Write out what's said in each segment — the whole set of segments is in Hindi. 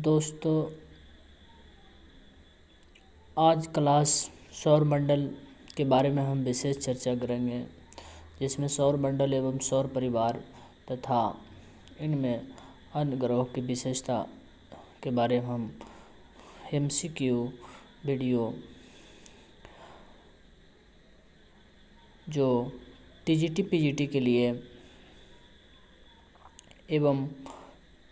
दोस्तों, आज क्लास सौरमंडल के बारे में हम विशेष चर्चा करेंगे, जिसमें सौरमंडल एवं सौर परिवार तथा इनमें अन्य ग्रहों की विशेषता के बारे में हम MCQ वीडियो जो TGT PGT के लिए एवं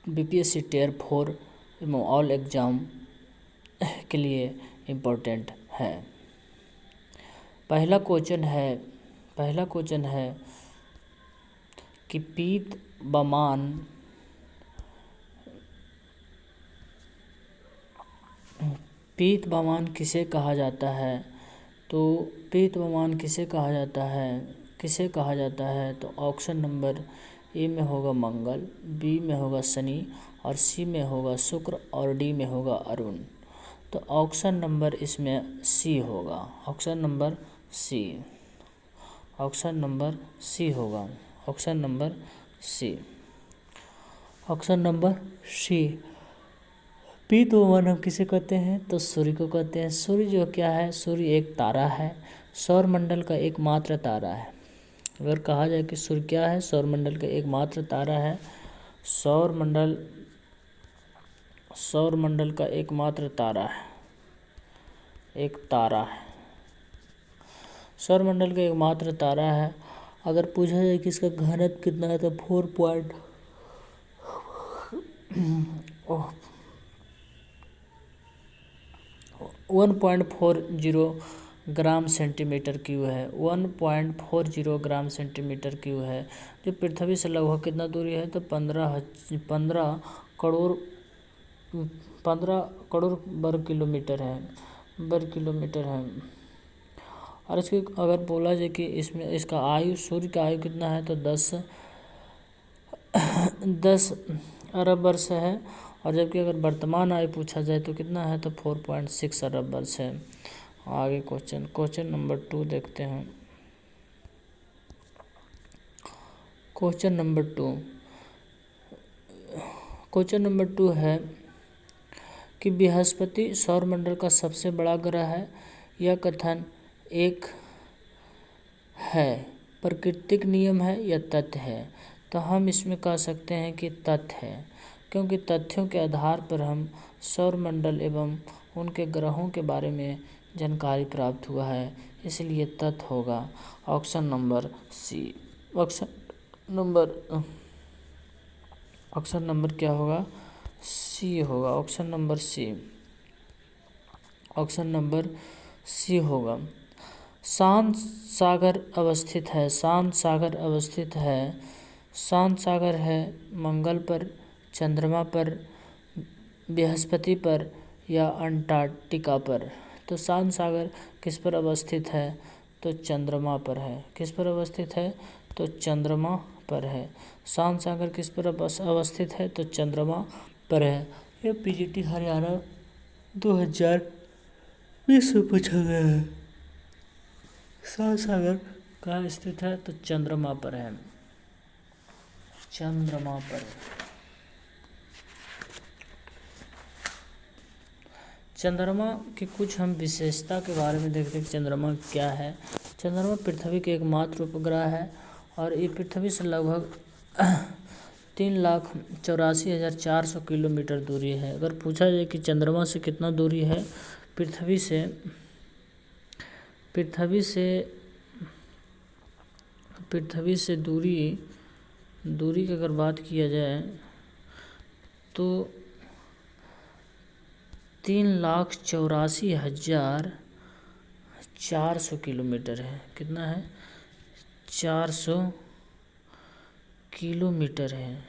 BPSC Tier 4 एवं ऑल एग्ज़ाम के लिए इम्पोर्टेंट है। पहला क्वेश्चन है कि पीतबमान किसे कहा जाता है। तो पीतबमान किसे कहा जाता है तो ऑप्शन नंबर ए में होगा मंगल, बी में होगा शनि और सी में होगा शुक्र और डी में होगा अरुण। तो ऑप्शन नंबर इसमें सी होगा। ऑप्शन नंबर सी। पीतबमान हम किसे कहते हैं तो सूर्य को कहते हैं। सूर्य जो क्या है, सूर्य एक तारा है, सौरमंडल का एकमात्र तारा है। अगर कहा जाए कि सूर्य क्या है, सौरमंडल का एकमात्र तारा है। सौरमंडल का एकमात्र तारा है, एक तारा है, सौरमंडल का एकमात्र तारा है। अगर पूछा जाए कि इसका घनत्व कितना है तो 1.40 ग्राम सेंटीमीटर क्यूब है। 1.40 ग्राम सेंटीमीटर क्यूब है, जो पृथ्वी से लगभग कितना दूरी है तो 15 करोड़ वर्ग किलोमीटर है। और इसकी अगर बोला जाए कि इसमें इसका आयु, सूर्य का आयु कितना है तो 10 अरब वर्ष है। और जबकि अगर वर्तमान आयु पूछा जाए तो कितना है तो 4.6 अरब वर्ष है। आगे क्वेश्चन नंबर 2 देखते हैं। क्वेश्चन नंबर 2 है कि बृहस्पति सौरमंडल का सबसे बड़ा ग्रह है। यह कथन एक है, प्राकृतिक नियम है या तथ्य है। तो हम इसमें कह सकते हैं कि तथ्य है, क्योंकि तथ्यों के आधार पर हम सौरमंडल एवं उनके ग्रहों के बारे में जानकारी प्राप्त हुआ है, इसलिए तथ्य होगा। Option number C. Option number क्या होगा, सी होगा। ऑप्शन नंबर सी होगा। शांत सागर है मंगल पर, चंद्रमा पर, बृहस्पति पर या अंटार्कटिका पर। तो शांत सागर किस पर अवस्थित है तो चंद्रमा पर है। किस पर अवस्थित है तो चंद्रमा पर है। शांत सागर किस पर अवस्थित है तो चंद्रमा पर है। यह PGT हरियाणा 2020 में पूछा गया है। शांत सागर कहाँ स्थित है तो चंद्रमा पर है। चंद्रमा की कुछ हम विशेषता के बारे में देखते हैं। चंद्रमा क्या है। चंद्रमा पृथ्वी के एकमात्र उपग्रह है और ये पृथ्वी से लगभग 3,84,400 किलोमीटर दूरी है। अगर पूछा जाए कि चंद्रमा से कितना दूरी है पृथ्वी से दूरी की अगर बात किया जाए तो 3,84,400 किलोमीटर है। कितना है 400 किलोमीटर है।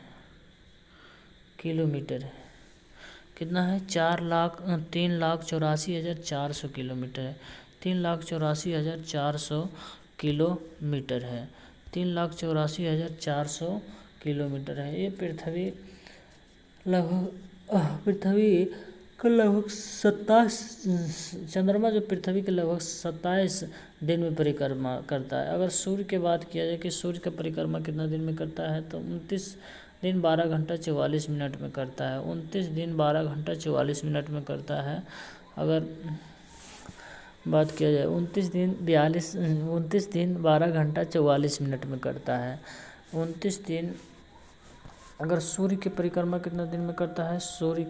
कितना है 3,84,400 किलोमीटर है। 3,84,400 किलोमीटर है। 3,84,400 किलोमीटर है। ये पृथ्वी का लगभग 27 चंद्रमा जो पृथ्वी के लगभग 27 दिन में परिक्रमा करता है। अगर सूर्य की बात किया जाए कि सूर्य का परिक्रमा कितना दिन में करता है तो 29 दिन 12 घंटा 44 मिनट में करता है। 29 दिन 12 घंटा 44 मिनट में करता है। अगर बात किया जाए 29 दिन 12 घंटा 44 मिनट में करता है। 29 दिन अगर सूर्य की परिक्रमा कितना दिन में करता है? सूर्य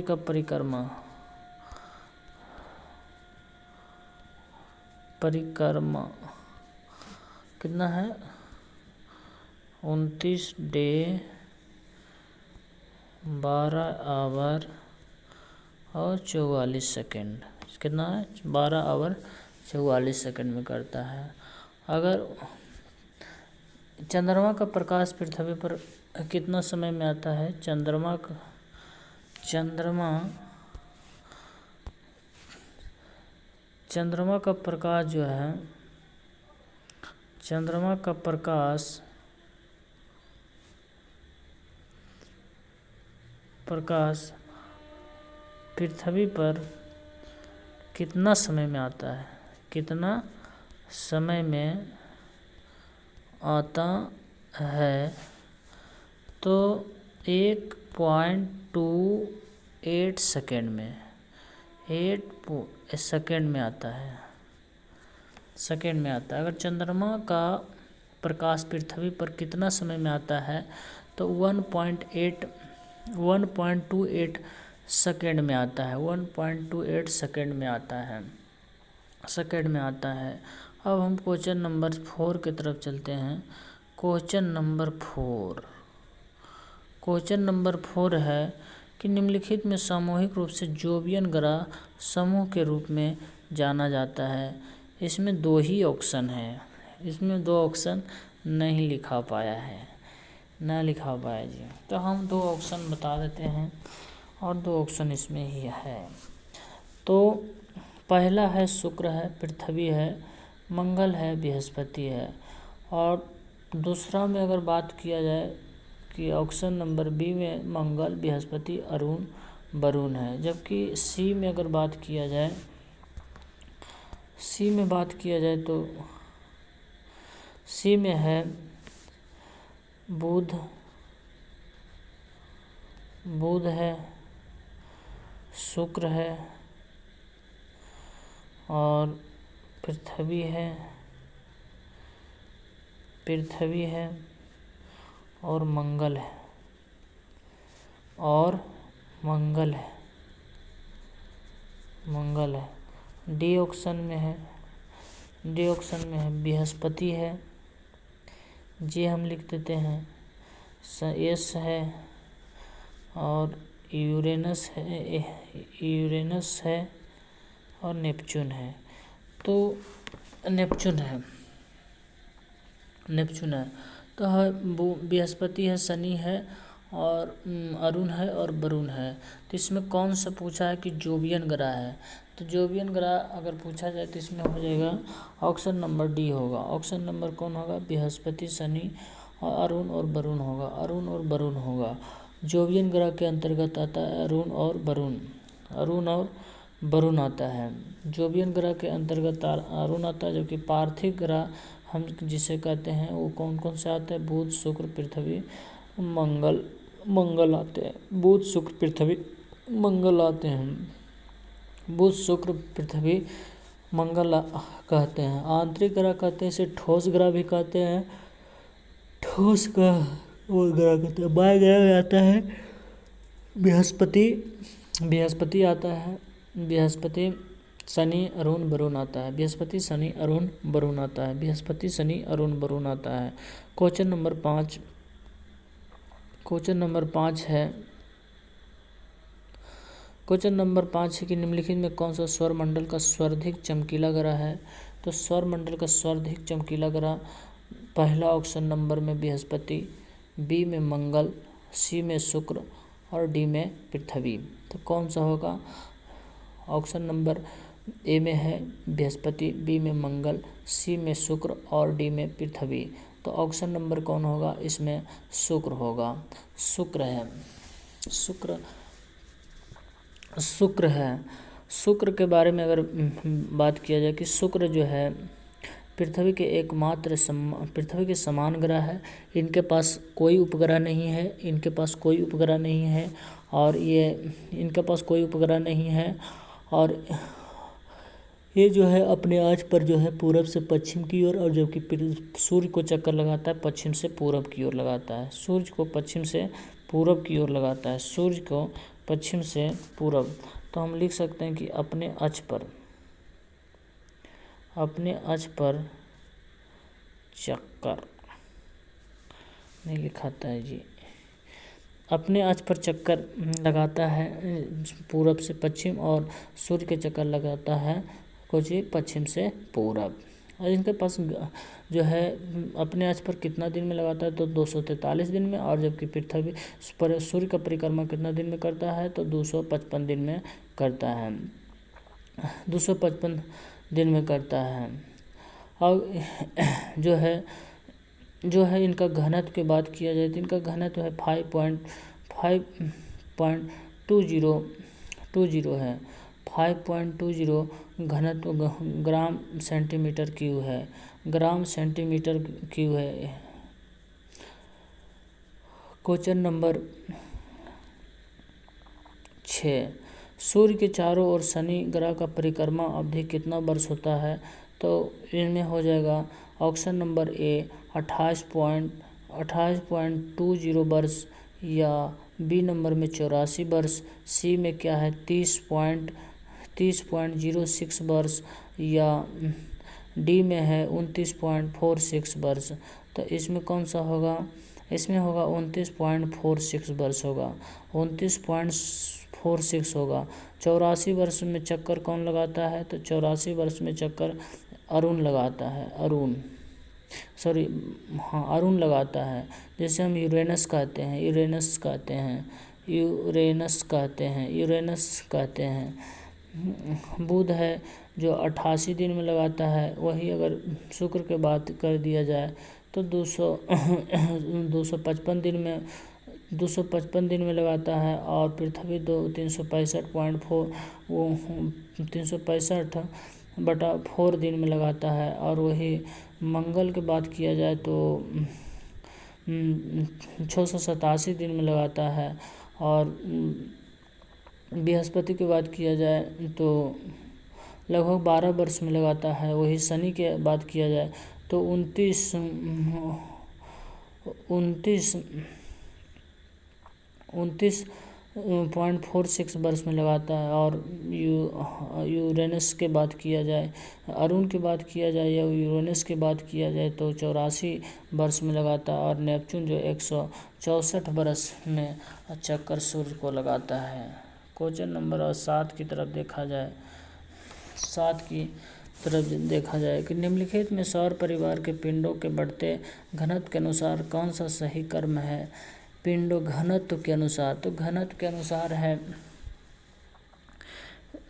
का परिक्रमा कितना है? 29 डे 12 आवर और 44 सेकेंड। कितना है? 12 आवर 44 सेकेंड में करता है। अगर चंद्रमा का प्रकाश पृथ्वी पर कितना समय में आता है? चंद्रमा का प्रकाश जो है, चंद्रमा का प्रकाश पृथ्वी पर कितना समय में आता है? कितना समय में आता है? तो 1.28 सेकेंड में, 8 सेकेंड में आता है। अगर चंद्रमा का प्रकाश पृथ्वी पर कितना समय में आता है? तो 1.28 सेकेंड में आता है। 1.28 सेकेंड में आता है। अब हम क्वेश्चन नंबर 4 की तरफ चलते हैं। क्वेश्चन नंबर 4 है कि निम्नलिखित में सामूहिक रूप से जोवियन ग्रह समूह के रूप में जाना जाता है। इसमें 2 ही ऑप्शन है। इसमें 2 ऑप्शन नहीं लिखा पाया जी। तो हम 2 ऑप्शन बता देते हैं और 2 ऑप्शन इसमें ही है। तो पहला है शुक्र है, पृथ्वी है, मंगल है, बृहस्पति है। और दूसरा में अगर बात किया जाए कि ऑप्शन नंबर बी में मंगल, बृहस्पति, अरुण, वरुण है। जबकि सी में अगर बात किया जाए तो सी में है बुध है, शुक्र है और पृथ्वी है और मंगल है। डी ऑप्शन में है बृहस्पति है। जे हम लिख देते हैं। एस है और यूरेनस है और नेपच्यून है। तो नेपच्यून है। तो बृहस्पति है, शनि है और अरुण है और वरुण है। तो इसमें कौन सा पूछा है कि जोवियन ग्रह है? तो जोवियन ग्रह अगर पूछा जाए तो इसमें हो जाएगा ऑप्शन नंबर डी होगा। ऑप्शन नंबर कौन होगा? बृहस्पति, शनि और अरुण और वरुण होगा। जोवियन ग्रह के अंतर्गत आता है अरुण और वरुण आता है। जोवियन ग्रह के अंतर्गत अरुण आता है, जबकि पार्थिव ग्रह हम जिसे कहते हैं वो कौन कौन से आते हैं? बुध, शुक्र, पृथ्वी, मंगल आते हैं। बुध, शुक्र, पृथ्वी, मंगल आते हैं। बुध, शुक्र, पृथ्वी, मंगल कहते हैं। आंतरिक ग्रह कहते हैं, इसे ठोस ग्रह भी कहते हैं। ठोस ग्रह कहते हैं। बाह्य ग्रह में आता है बृहस्पति आता है। बृहस्पति, शनि, अरुण, वरुण आता है। बृहस्पति, शनि, अरुण, वरुण आता है। क्वेश्चन नंबर 5 है कि निम्नलिखित में कौन सा सौरमंडल का सर्वाधिक चमकीला ग्रह है? तो सौरमंडल का सर्वाधिक चमकीला ग्रह पहला ऑप्शन नंबर में बृहस्पति, बी में मंगल, सी में शुक्र और डी में पृथ्वी। तो कौन सा होगा? ऑप्शन नंबर ए में है बृहस्पति, बी में मंगल, सी में शुक्र और डी में पृथ्वी। तो ऑप्शन नंबर कौन होगा? इसमें शुक्र होगा। शुक्र है। शुक्र के बारे में अगर बात किया जाए कि शुक्र जो है पृथ्वी के समान ग्रह है। इनके पास कोई उपग्रह नहीं है, और इनके पास कोई उपग्रह नहीं है। और ये जो है अपने आज पर जो है पूरब से पश्चिम की ओर, और जबकि सूर्य को चक्कर लगाता है पश्चिम से पूरब की ओर लगाता है। सूर्य को पश्चिम से पूरब की ओर लगाता है, सूर्य को पश्चिम से पूरब। तो हम लिख सकते हैं कि अपने अक्ष पर चक्कर नहीं लिखाता है जी, अपने अक्ष पर चक्कर लगाता है पूरब से पश्चिम, और सूर्य के चक्कर लगाता है कुछ पश्चिम से पूरब। और इनके पास जो है अपने अक्ष पर कितना दिन में लगाता है तो 243 दिन में, और जबकि पृथ्वी पर सूर्य का परिक्रमा कितना दिन में करता है तो 255 दिन में करता है, 255 दिन में करता है। और जो है इनका घनत्व की बात किया जाए तो इनका घनत्व है 5.20 है, 5.20 घनत्व ग्राम सेंटीमीटर क्यूब है, क्वेश्चन नंबर 6, सूर्य के चारों ओर शनि ग्रह का परिक्रमा अवधि कितना वर्ष होता है? तो इनमें हो जाएगा ऑप्शन नंबर ए 28.20 वर्ष, या बी नंबर में 84 वर्ष, सी में क्या है 30.06 वर्ष, या डी में है 29.46 वर्ष। तो इसमें कौन सा होगा? इसमें होगा 29.46 वर्ष होगा, 29.46 होगा। 84 वर्ष में चक्कर कौन लगाता है? तो 84 वर्ष में चक्कर अरुण लगाता है, अरुण लगाता है। जैसे हम यूरेनस कहते हैं। बुध है जो 88 दिन में लगाता है, वही अगर शुक्र के बात कर दिया जाए तो 255 दिन में लगाता है, और पृथ्वी 365/4 दिन में लगाता है। और वही मंगल की बात किया जाए तो 687 दिन में लगाता है, और बृहस्पति की बात किया जाए तो लगभग 12 वर्ष में लगाता है। वही शनि की बात किया जाए तो 29.46 वर्ष में लगाता है। और यूरेनस की बात किया जाए, अरुण की बात किया जाए या यूरेनस की बात किया जाए तो 84 वर्ष में लगाता है। और नेपच्यून जो 164 वर्ष में चक्कर सूर्य को लगाता है। क्वेश्चन नंबर 7 की तरफ देखा जाए कि निम्नलिखित में सौर परिवार के पिंडों के बढ़ते घनत्व के अनुसार कौन सा सही क्रम है? पिंडों घनत्व के अनुसार, तो घनत्व के अनुसार है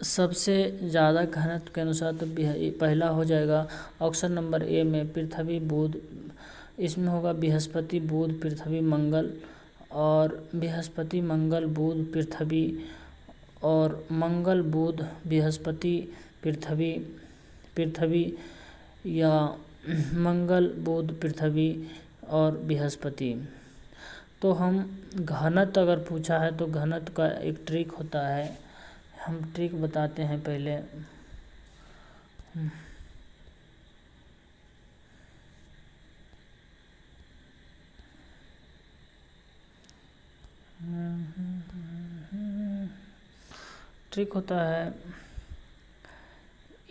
सबसे ज़्यादा घनत्व के अनुसार तो पहला हो जाएगा ऑप्शन नंबर ए में पृथ्वी बुध, इसमें होगा बृहस्पति बुध पृथ्वी मंगल, और बृहस्पति मंगल बुध पृथ्वी, और मंगल बुध बृहस्पति पृथ्वी, या मंगल बुध पृथ्वी और बृहस्पति। तो हम घनत्व अगर पूछा है तो घनत्व का एक ट्रिक होता है, हम ट्रिक बताते हैं पहले। ट्रिक होता है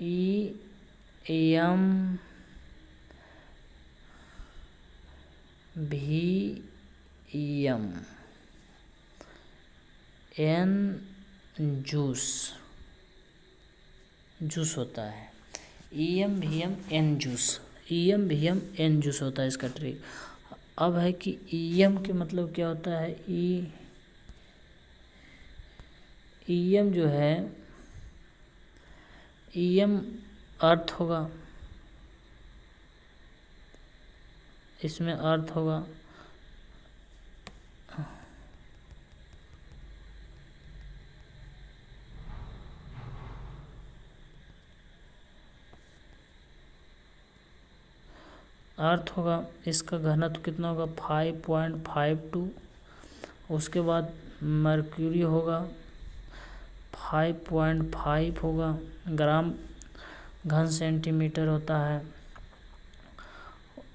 EM VM N जूस होता है, EM VM N जूस होता है इसका ट्रिक। अब है कि EM के मतलब क्या होता है? EM जो है EM अर्थ होगा, इसमें अर्थ होगा, अर्थ होगा, इसका घनत्व कितना होगा 5.52। उसके बाद मर्क्यूरी होगा 5.5 होगा, ग्राम घन सेंटीमीटर होता है।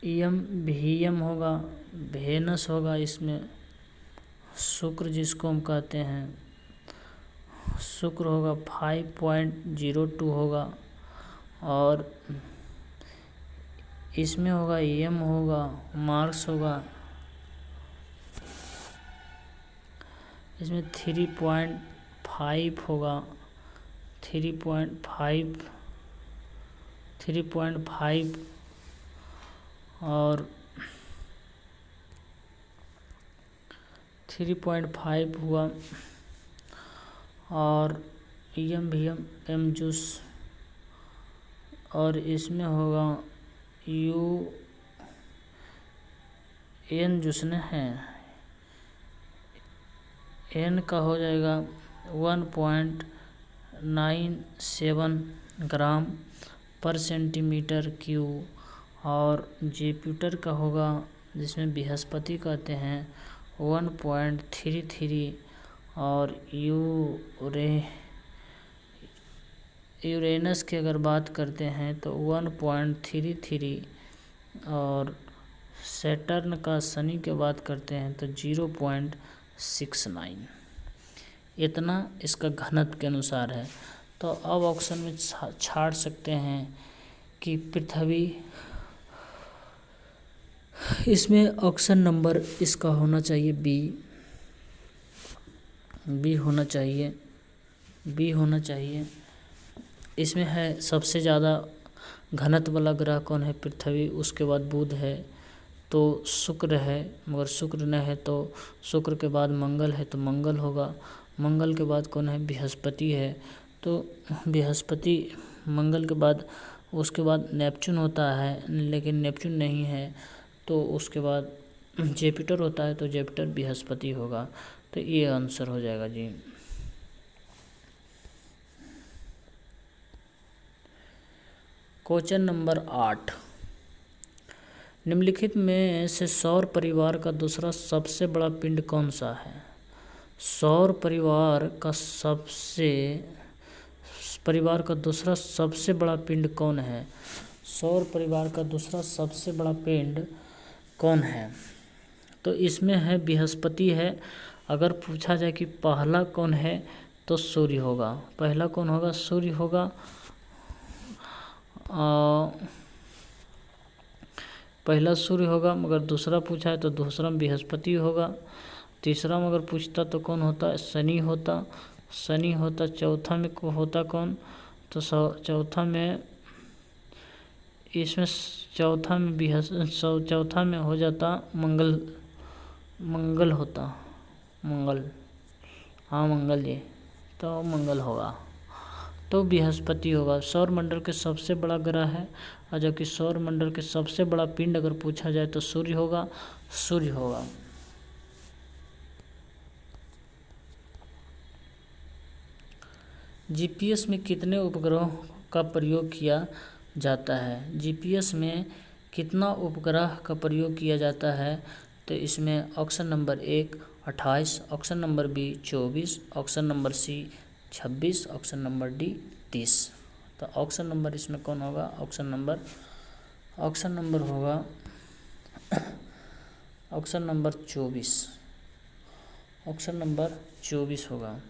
वीएम होगा, वेनस होगा, इसमें शुक्र जिसको हम कहते हैं शुक्र होगा 5.02 होगा। और इसमें होगा एम होगा, मार्स होगा, इसमें 3.5 होगा, 3.5 और 3.5 हुआ। और एम जूस, और इसमें होगा एन जिसने है एन का हो जाएगा 1.97 ग्राम पर सेंटीमीटर क्यूब। और जुपिटर का होगा, जिसमें बृहस्पति कहते हैं, 1.33। और यूरेनस की अगर बात करते हैं तो 1.33। और सैटर्न का, शनि की बात करते हैं तो 0.69। इतना इसका घनत्व के अनुसार है। तो अब ऑप्शन में छाड़ सकते हैं कि पृथ्वी, इसमें ऑप्शन नंबर इसका होना चाहिए बी होना चाहिए। इसमें है सबसे ज़्यादा घनत्व वाला ग्रह कौन है, पृथ्वी। उसके बाद बुध है, तो शुक्र है, मगर शुक्र न है तो शुक्र के बाद मंगल है तो मंगल होगा। मंगल के बाद कौन है, बृहस्पति है, तो बृहस्पति मंगल के बाद, उसके बाद नेपच्यून होता है, लेकिन नेपच्यून नहीं है, तो उसके बाद जुपिटर होता है, तो जुपिटर बृहस्पति होगा। तो ये आंसर हो जाएगा जी। क्वेश्चन नंबर 8, निम्नलिखित में से सौर परिवार का दूसरा सबसे बड़ा पिंड कौन सा है। सौर परिवार का दूसरा सबसे बड़ा पिंड कौन है। सौर परिवार का दूसरा सबसे बड़ा पिंड कौन है, तो इसमें है बृहस्पति है। अगर पूछा जाए कि पहला कौन है तो सूर्य होगा। पहला कौन होगा, सूर्य होगा। पहला सूर्य होगा, मगर दूसरा पूछा है तो दूसरा बृहस्पति होगा। तीसरा मगर पूछता तो कौन होता, शनि होता। चौथा में होता कौन, तो चौथा में, इसमें चौथा में हो जाता मंगल होता, मंगल जी, तो मंगल होगा, तो बृहस्पति होगा। सौर मंडल के सबसे बड़ा ग्रह है, और जबकि सौर मंडल के सबसे बड़ा पिंड अगर पूछा जाए तो सूर्य होगा। जीपीएस में कितने उपग्रहों का प्रयोग किया जाता है। जीपीएस में कितना उपग्रह का प्रयोग किया जाता है, तो इसमें option number 1 28, option number B 24, option number C 26, option number D 30। तो ऑप्शन नंबर इसमें कौन होगा, ऑप्शन नंबर होगा ऑप्शन नंबर 24। ऑप्शन नंबर 24 होगा।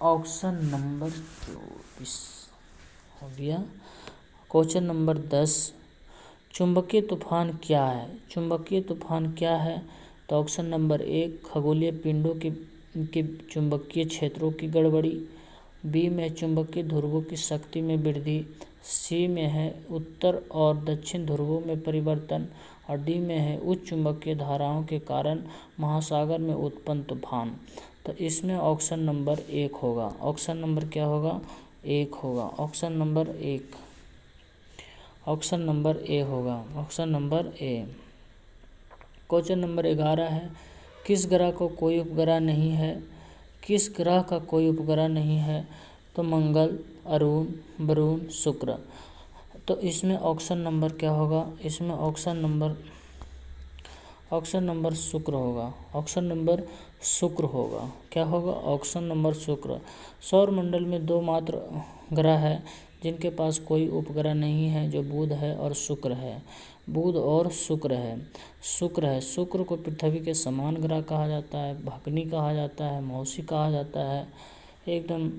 ऑप्शन नंबर 24 हो गया। क्वेश्चन नंबर 10, चुंबकीय तूफान क्या है। तो ऑप्शन नंबर 1 खगोलीय पिंडों के चुंबकीय क्षेत्रों की गड़बड़ी, बी में चुंबकीय ध्रुवों की शक्ति में वृद्धि, सी में है उत्तर और दक्षिण ध्रुवों में परिवर्तन, और डी में है उच्च चुंबकीय धाराओं के कारण महासागर में उत्पन्न तूफान। तो इसमें ऑप्शन नंबर 1 होगा। ऑप्शन नंबर क्या होगा, 1 होगा। ऑप्शन नंबर ए होगा, option number A. Question number 11 है किस ग्रह को कोई उपग्रह नहीं है? किस ग्रह का कोई उपग्रह नहीं है? तो मंगल, अरुण, वरुण, शुक्र। तो इसमें ऑप्शन नंबर क्या होगा? इसमें ऑप्शन नंबर शुक्र होगा। ऑप्शन नंबर शुक्र होगा। क्या होगा? ऑप्शन नंबर शुक्र। सौर मंडल में 2 मात्र ग्रह है जिनके पास कोई उपग्रह नहीं है, जो बुध है और शुक्र है। बुध और शुक्र है। शुक्र को पृथ्वी के समान ग्रह कहा जाता है, भगनी कहा जाता है, मौसी कहा जाता है, एकदम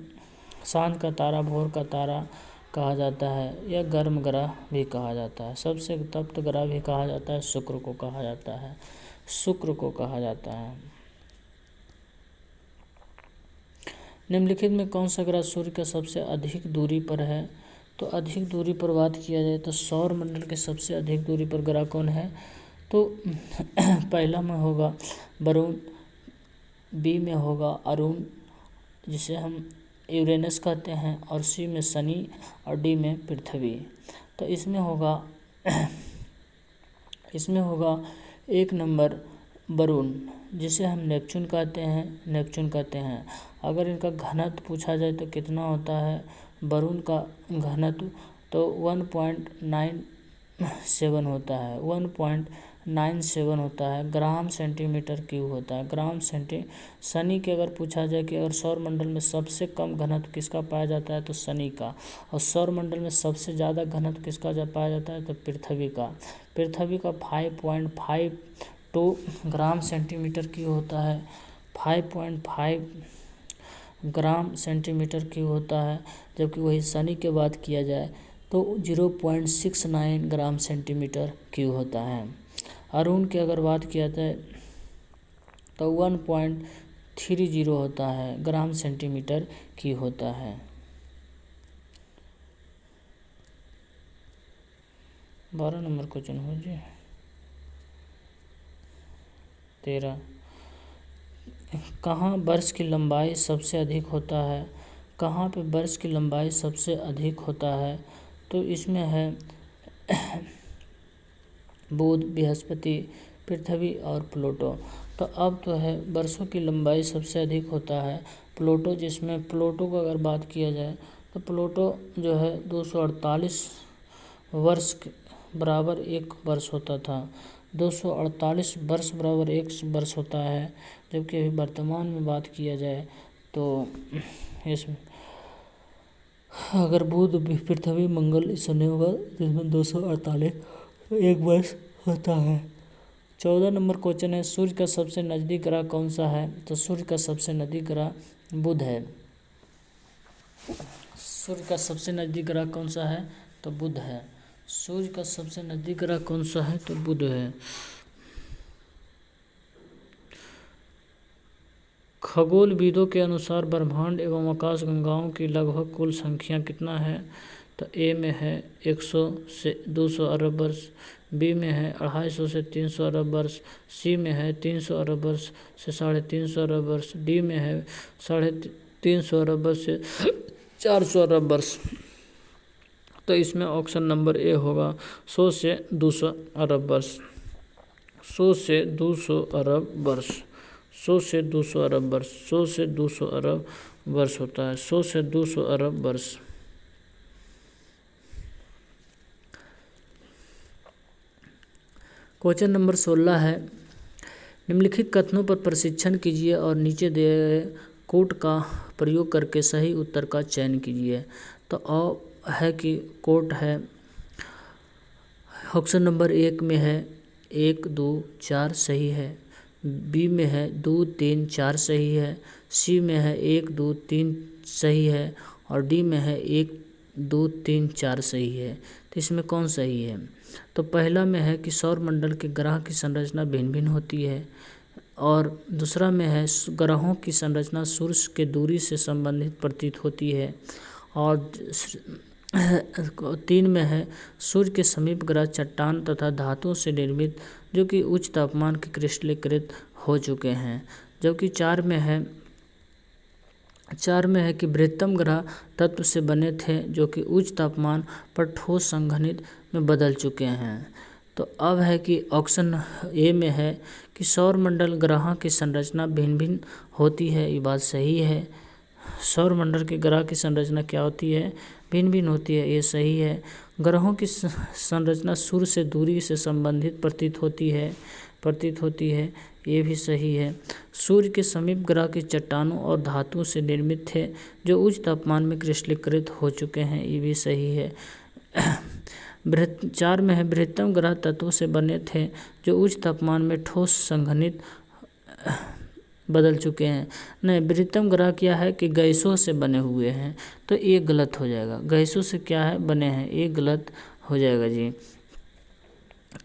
सांझ का तारा, भोर का तारा कहा जाता है, या गर्म ग्रह भी कहा जाता है। सबसे तप्त ग्रह भी कहा जाता है, शुक्र को कहा जाता है। निम्नलिखित में कौन सा ग्रह सूर्य का सबसे अधिक दूरी पर है? तो अधिक दूरी पर बात किया जाए तो सौर मंडल के सबसे अधिक दूरी पर ग्रह कौन है? तो पहला में होगा वरुण, बी में होगा अरुण जिसे हम यूरेनस कहते हैं, और सी में शनि, और डी में पृथ्वी। तो इसमें होगा 1 नंबर वरुण जिसे हम नेपच्यून कहते हैं। अगर इनका घनत्व पूछा जाए तो कितना होता है वरुण का घनत्व? तो 1.97 होता है, 1.97 होता है, ग्राम सेंटीमीटर क्यूब होता है, शनि के अगर पूछा जाए कि अगर सौर मंडल में सबसे कम घनत्व किसका पाया जाता है तो शनि का, और सौर मंडल में सबसे ज़्यादा घनत्व किसका पाया जाता है तो पृथ्वी का 5.52 ग्राम सेंटीमीटर क्यूब होता है, 5.5 ग्राम सेंटीमीटर क्यूब होता है। जबकि वही शनि के बात किया जाए तो 0.69 ग्राम सेंटीमीटर क्यूब होता है। अरुण की अगर बात किया जाए तो 1.30 होता है, ग्राम सेंटीमीटर क्यूब होता है। 12 नंबर क्वेश्चन हो जी। 13, कहाँ वर्ष की लंबाई सबसे अधिक होता है? कहाँ पे वर्ष की लंबाई सबसे अधिक होता है? तो इसमें है बुध, बृहस्पति, पृथ्वी और प्लूटो। तो अब तो है वर्षों की लंबाई सबसे अधिक होता है प्लूटो, जिसमें प्लूटो को अगर बात किया जाए तो प्लूटो जो है 248 वर्ष बराबर 1 वर्ष होता था। 248 वर्ष बराबर 1 वर्ष होता है। जबकि अभी वर्तमान में बात किया जाए तो इसमें अगर बुध, पृथ्वी, मंगल, शनि होगा जिसमें 248 1 वर्ष होता है। 14 नंबर क्वेश्चन है, सूर्य का सबसे नज़दीक ग्रह कौन सा है? तो सूर्य का सबसे नज़दीक ग्रह बुध है। सूर्य का सबसे नज़दीक ग्रह कौन सा है? तो बुध है। सूर्य का सबसे नज़दीक ग्रह कौन सा है? तो बुध है। खगोलविदों के अनुसार ब्रह्मांड एवं आकाशगंगाओं की लगभग कुल संख्या कितना है? तो ए में है 100 से 200 अरब वर्ष, बी में है 250 से 300 अरब वर्ष, सी में है 300 अरब वर्ष से 350 अरब वर्ष, डी में है 350 अरब वर्ष से 400 अरब वर्ष। तो इसमें ऑप्शन नंबर ए होगा 100 से 200 अरब वर्ष। 100 से 200 अरब वर्ष, 100 से 200 अरब वर्ष, 100 से 200 अरब वर्ष होता है, 100 से 200 अरब वर्ष। क्वेश्चन नंबर 16 है, निम्नलिखित कथनों पर प्रशिक्षण कीजिए और नीचे दिए गए कोट का प्रयोग करके सही उत्तर का चयन कीजिए। तो है कि कोट है, ऑप्शन नंबर 1 में है 1 2 4 सही है, बी में है 2 3 4 सही है, सी में है 1 2 3 सही है, और डी में है 1 2 3 4 सही है। तो इसमें कौन सही है? तो पहला में है कि सौर मंडल के ग्रह की संरचना भिन्न भिन्न होती है, और दूसरा में है ग्रहों की संरचना सूर्य के दूरी से संबंधित प्रतीत होती है, और 3 में है सूर्य के समीप ग्रह चट्टान तथा धातुओं से निर्मित जो कि उच्च तापमान के क्रिस्टलीकृत हो चुके हैं। जबकि 4 में है कि बृहत्तम ग्रह तत्व से बने थे जो कि उच्च तापमान पर ठोस संघनित में बदल चुके हैं। तो अब है कि ऑप्शन ए में है कि कि सौरमंडल ग्रहों की संरचना भिन्न भिन्न होती है, ये बात सही है। सौरमंडल के ग्रह की संरचना क्या होती है? भिन्न भिन्न होती है, ये सही है। ग्रहों की संरचना सूर्य से दूरी से संबंधित प्रतीत होती है, ये भी सही है। सूर्य के समीप ग्रह की चट्टानों और धातुओं से निर्मित थे जो उच्च तापमान में क्रिस्टलीकृत हो चुके हैं, ये भी सही है। 4 में है बृहत्तम ग्रह तत्वों से बने थे जो उच्च तापमान में ठोस संघनित बदल चुके हैं। नहीं, बृहत्तम ग्रह क्या है कि गैसों से बने हुए हैं, तो ये गलत हो जाएगा। गैसों से क्या है बने हैं, ये गलत हो जाएगा जी।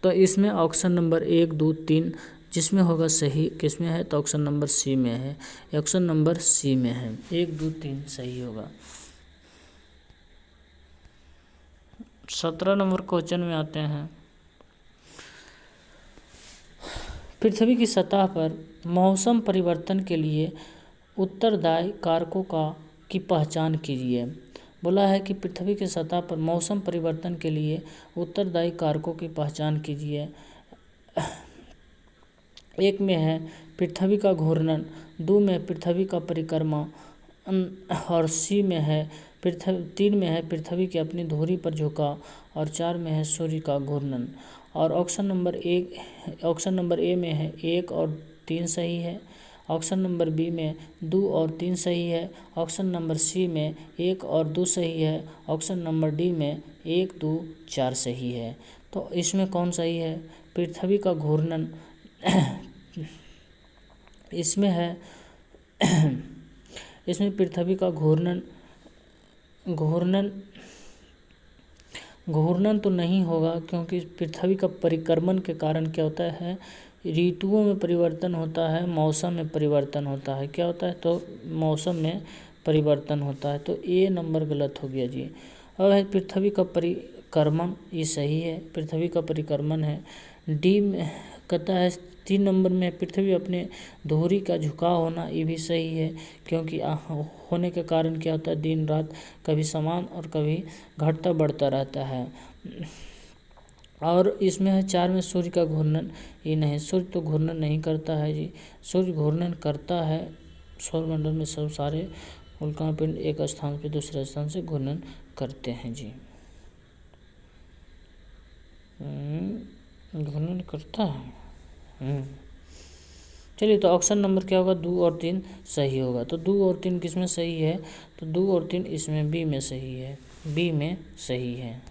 तो इसमें ऑप्शन नंबर 1, 2, 3 जिसमें होगा सही किसमें है, तो ऑप्शन नंबर सी में है। ऑप्शन नंबर सी में है, 1, 2, 3 सही होगा। 17 नंबर क्वेश्चन में आते हैं। पृथ्वी की सतह पर मौसम परिवर्तन के लिए उत्तरदायी कारकों की पहचान कीजिए। बोला है कि पृथ्वी की सतह पर मौसम परिवर्तन के लिए उत्तरदायी कारकों की पहचान कीजिए। 1 में है पृथ्वी का घूर्णन, 2 में पृथ्वी का परिक्रमा और 3 में है पृथ्वी की अपनी धुरी पर झुकाव और 4 में है सूर्य का घूर्णन। और ऑप्शन नंबर ए में है 1 और 3 सही है। ऑप्शन नंबर बी में 2 और 3 सही है। ऑप्शन नंबर सी में 1 और 2 सही है। ऑप्शन नंबर डी में 1, 2, 4 सही है। तो इसमें कौन सही है? पृथ्वी का घूर्णन इसमें है इसमें पृथ्वी का घूर्णन तो नहीं होगा, क्योंकि पृथ्वी का परिक्रमण के कारण क्या होता है, ऋतुओं में परिवर्तन होता है, मौसम में परिवर्तन होता है। क्या होता है? तो मौसम में परिवर्तन होता है। तो ए नंबर गलत हो गया जी। और है पृथ्वी का परिक्रमण, ये सही है, पृथ्वी का परिक्रमण है। डी में कहता है 3 नंबर में पृथ्वी अपने धुरी का झुकाव होना, ये भी सही है, क्योंकि होने के कारण क्या होता है, दिन रात कभी समान और कभी घटता बढ़ता रहता है। और इसमें है 4 में सूर्य का घूर्णन, ये नहीं, सूर्य तो घूर्णन नहीं करता है जी। सूर्य घूर्णन करता है, सौरमंडल में सब सारे उल्का पिंड एक स्थान पे दूसरे स्थान से घूर्णन करते हैं जी। घूर्णन करता है। चलिए, तो ऑप्शन नंबर क्या होगा, 2 और 3 सही होगा। तो 2 और 3 किस में सही है? तो 2 और 3 इसमें बी में सही है, बी में सही है।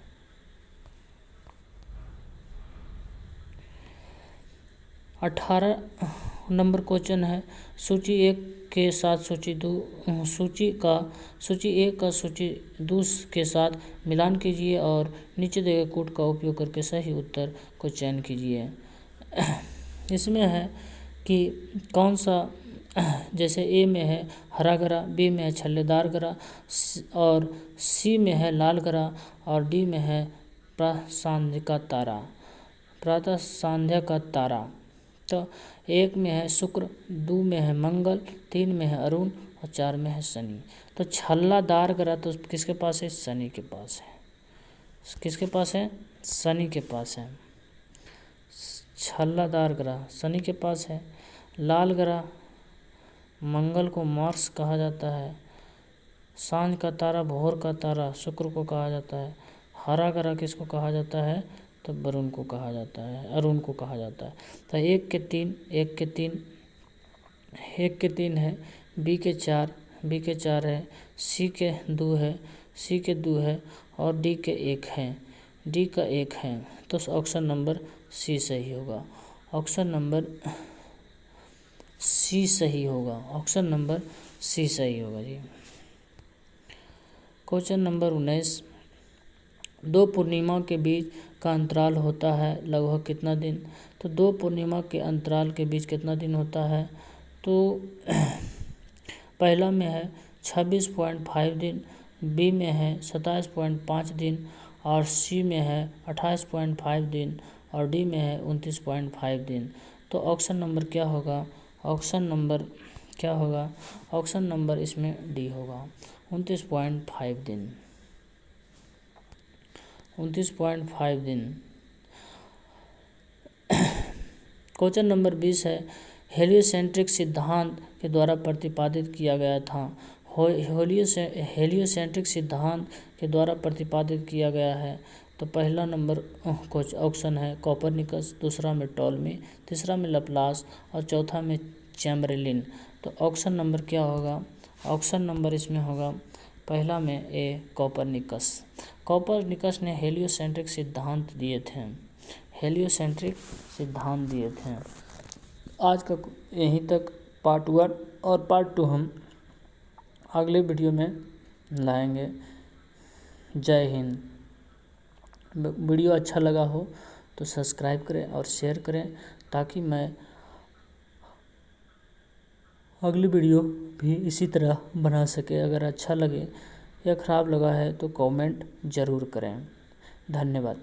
18 नंबर क्वेश्चन है, सूची 1 के साथ सूची 1 का सूची 2 के साथ मिलान कीजिए और नीचे दिए गए कोड का उपयोग करके सही उत्तर को चयन कीजिए। इसमें है कि कौन सा, जैसे ए में है हरा ग्रह, बी में है छल्लेदार ग्रह और सी में है लाल ग्रह और डी में है प्रातः संध्या का तारा। तो 1 में है शुक्र, 2 में है मंगल, 3 में है अरुण और 4 में है शनि। तो छल्लादार ग्रह तो किसके पास है? शनि के पास है। किसके पास है? शनि के पास है। छल्लादार ग्रह शनि के पास है। लाल ग्रह मंगल को मार्स कहा जाता है। सांझ का तारा, भोर का तारा शुक्र को कहा जाता है। हरा ग्रह किसको कहा जाता है? तो अरुण को कहा जाता है। तो 1 के 3 है, बी के 4 है, सी के 2 है और डी के 1 है। तो ऑप्शन नंबर सी सही होगा। ऑप्शन नंबर सी सही होगा जी। क्वेश्चन नंबर 19, 2 पूर्णिमा के बीच का अंतराल होता है लगभग कितना दिन? तो 2 पूर्णिमा के अंतराल के बीच कितना दिन होता है? तो पहला में है 26.5 दिन, बी में है 27.5 दिन और सी में है 28.5 दिन और डी में है 29.5 दिन। तो ऑप्शन नंबर क्या होगा? ऑप्शन नंबर इसमें डी होगा, 29.5 दिन। 29.5 दिन। क्वेश्चन नंबर 20 है, हेलियोसेंट्रिक सिद्धांत के द्वारा प्रतिपादित किया गया था। हेलियोसेंट्रिक सिद्धांत के द्वारा प्रतिपादित किया गया है तो पहला नंबर कुछ ऑप्शन है कोपरनिकस, दूसरा में टॉलमी, तीसरा में लप्लास और चौथा में चैम्बरलिन। तो ऑप्शन नंबर क्या होगा? ऑप्शन नंबर इसमें होगा पहला में ए कोपरनिकस। कोपरनिकस ने हेलियोसेंट्रिक सिद्धांत दिए थे, हेलियोसेंट्रिक सिद्धांत दिए थे। आज का यहीं तक पार्ट 1 और पार्ट 2 हम अगले वीडियो में लाएंगे। जय हिंद। वीडियो अच्छा लगा हो तो सब्सक्राइब करें और शेयर करें ताकि मैं अगली वीडियो भी इसी तरह बना सके। अगर अच्छा लगे या ख़राब लगा है तो कमेंट ज़रूर करें। धन्यवाद।